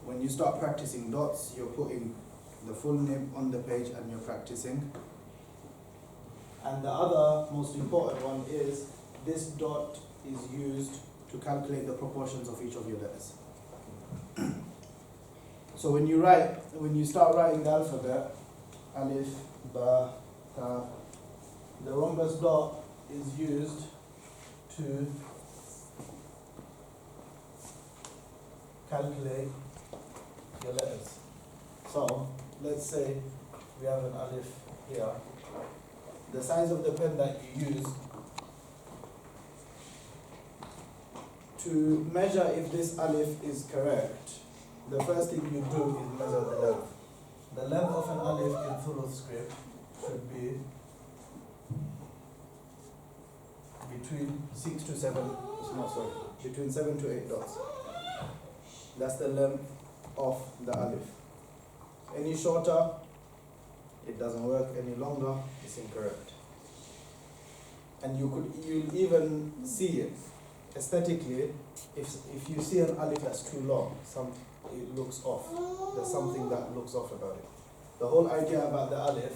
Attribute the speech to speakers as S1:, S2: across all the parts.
S1: when you start practicing dots, you're putting the full nib on the page and you're practicing. And the other most important one is this dot is used to calculate the proportions of each of your letters. So when you start writing the alphabet, alif, ba, ta, the rhombus dot is used to calculate your letters. So let's say we have an alif here. The size of the pen that you use to measure if this alif is correct, the first thing you do is measure the length. The length of an alif in thuluth script should be between 7 to 8 dots. That's the length of the alif. Any shorter, it doesn't work. Any longer, it's incorrect. And you'll even see it aesthetically. If you see an alif that's too long, it looks off. There's something that looks off about it. The whole idea about the alif,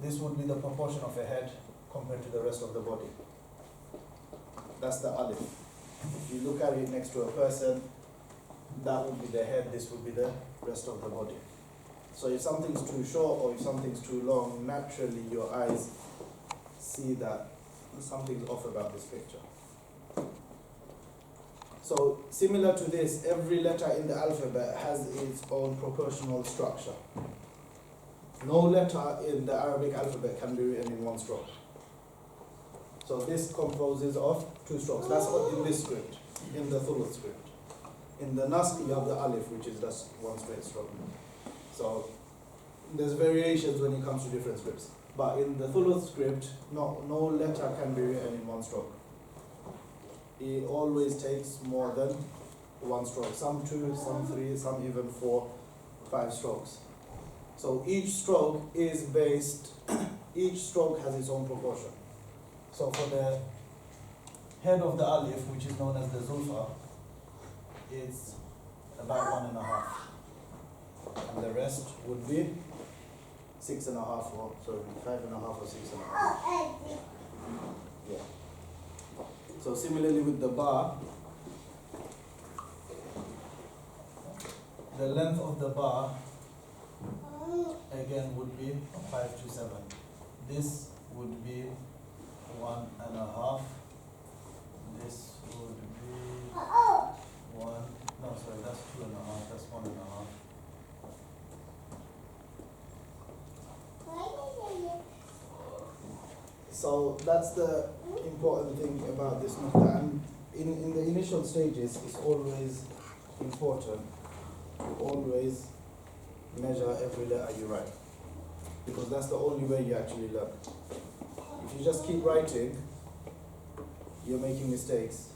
S1: this would be the proportion of a head compared to the rest of the body. That's the alif. If you look at it next to a person, that would be the head, this would be the rest of the body. So if something's too short or if something's too long, naturally your eyes see that something's off about this picture. So similar to this, every letter in the alphabet has its own proportional structure. No letter in the Arabic alphabet can be written in one stroke. So this composes of 2 strokes. That's what in this script, in the thuluth script. In the nasq, you have the alif, which is just one straight stroke. So there's variations when it comes to different scripts. But in the thuluth script, no letter can be written in one stroke. It always takes more than 1 stroke. Some 2, some 3, some even 4, 5 strokes. So each stroke is each stroke has its own proportion. So for the head of the alif, which is known as the zulfa, it's about 1.5. And the rest would be 6.5 or 5.5 or 6.5. Yeah. So similarly with the bar, the length of the bar again would be 5 to 7. This would be 1.5. This would be 1. No, sorry, that's 2.5. That's 1.5. So that's the important thing about this nuqta. And in the initial stages, it's always important to always measure every letter you write, because that's the only way you actually learn. If you just keep writing, you're making mistakes.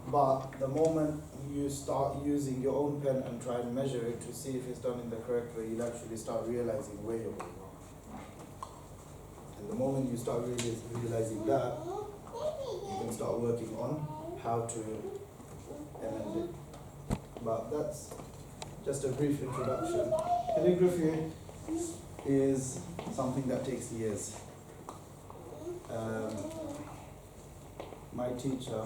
S1: But the moment you start using your own pen and try and measure it to see if it's done in the correct way, you'll actually start realizing where you're going wrong. And the moment you start realizing that, you can start working on how to amend it. But that's just a brief introduction. Calligraphy is something that takes years. My teacher,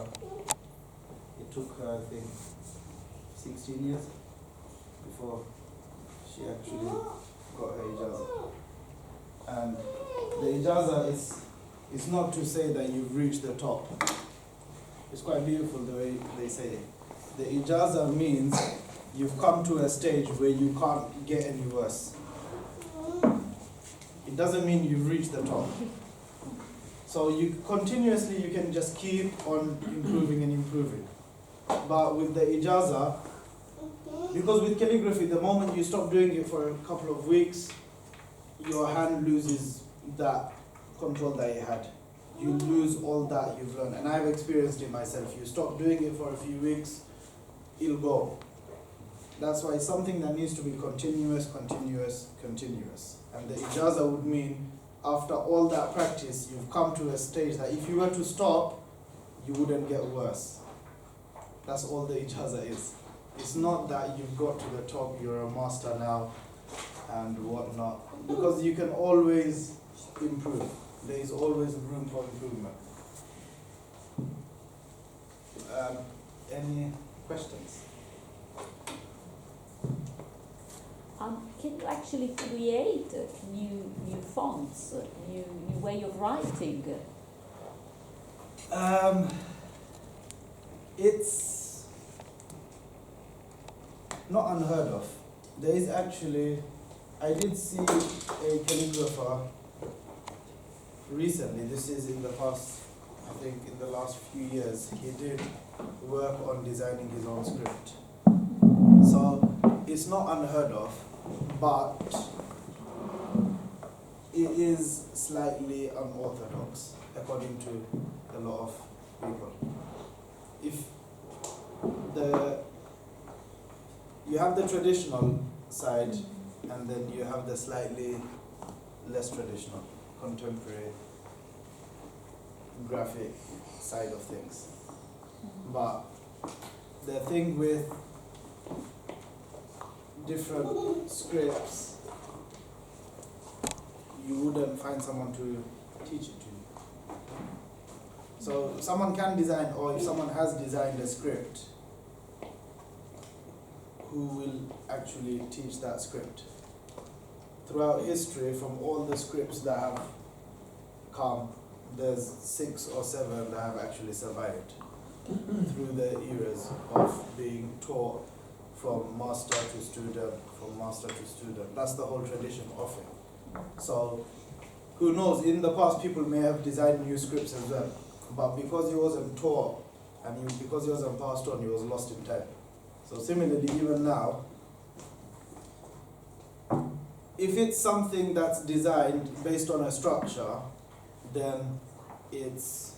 S1: it took her, I think, 16 years before she actually got her ijazah. And the ijazah is not to say that you've reached the top. It's quite beautiful the way they say it. The ijazah means you've come to a stage where you can't get any worse. It doesn't mean you've reached the top. So you can just keep on improving and improving. But with the ijazah, because with calligraphy, the moment you stop doing it for a couple of weeks, your hand loses that control that it had. You lose all that you've learned. And I've experienced it myself. You stop doing it for a few weeks, it'll go. That's why it's something that needs to be continuous. And the ijazah would mean, after all that practice, you've come to a stage that if you were to stop, you wouldn't get worse. That's all the ijazah is. It's not that you've got to the top, you're a master now, and whatnot. Because you can always improve. There is always room for improvement. Any questions?
S2: Can you actually create new fonts, new way of writing?
S1: It's not unheard of. There is actually, I did see a calligrapher recently. This is in the past, I think in the last few years, he did work on designing his own script. So it's not unheard of, but it is slightly unorthodox according to a lot of people. If you have the traditional side, and then you have the slightly less traditional, contemporary graphic side of things. But the thing with different scripts, you wouldn't find someone to teach it to you. So someone can design, or if someone has designed a script, who will actually teach that script? Throughout history, from all the scripts that have come, there's 6 or 7 that have actually survived through the eras of being taught from master to student, from master to student. That's the whole tradition of it. So, who knows, in the past people may have designed new scripts as well, but because he wasn't taught, and because he wasn't passed on, he was lost in time. So similarly, even now, if it's something that's designed based on a structure, then it's,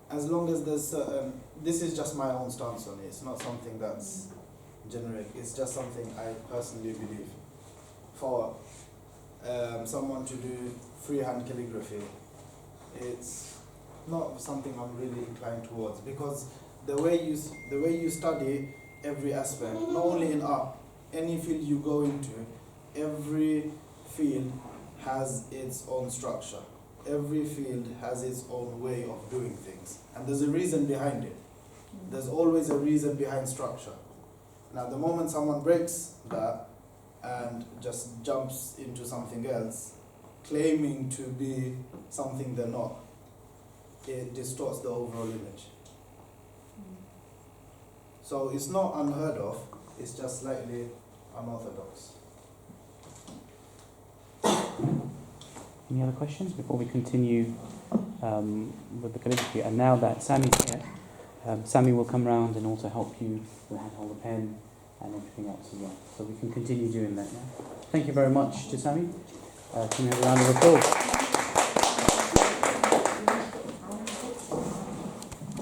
S1: as long as there's certain, this is just my own stance on it, it's not something that's generic, it's just something I personally believe. For someone to do freehand calligraphy, it's not something I'm really inclined towards, because the way you study every aspect, not only in art, any field you go into, every field has its own structure. Every field has its own way of doing things, and there's a reason behind it. There's always a reason behind structure. Now, the moment someone breaks that and just jumps into something else, claiming to be something they're not, it distorts the overall image. So it's not unheard of, it's just slightly unorthodox.
S3: Any other questions before we continue with the calligraphy? And now that Sami's here, Sami will come round and also help you with how to hold a pen and everything else as well. So we can continue doing that now. Thank you very much to Sami. Can we have a round of applause?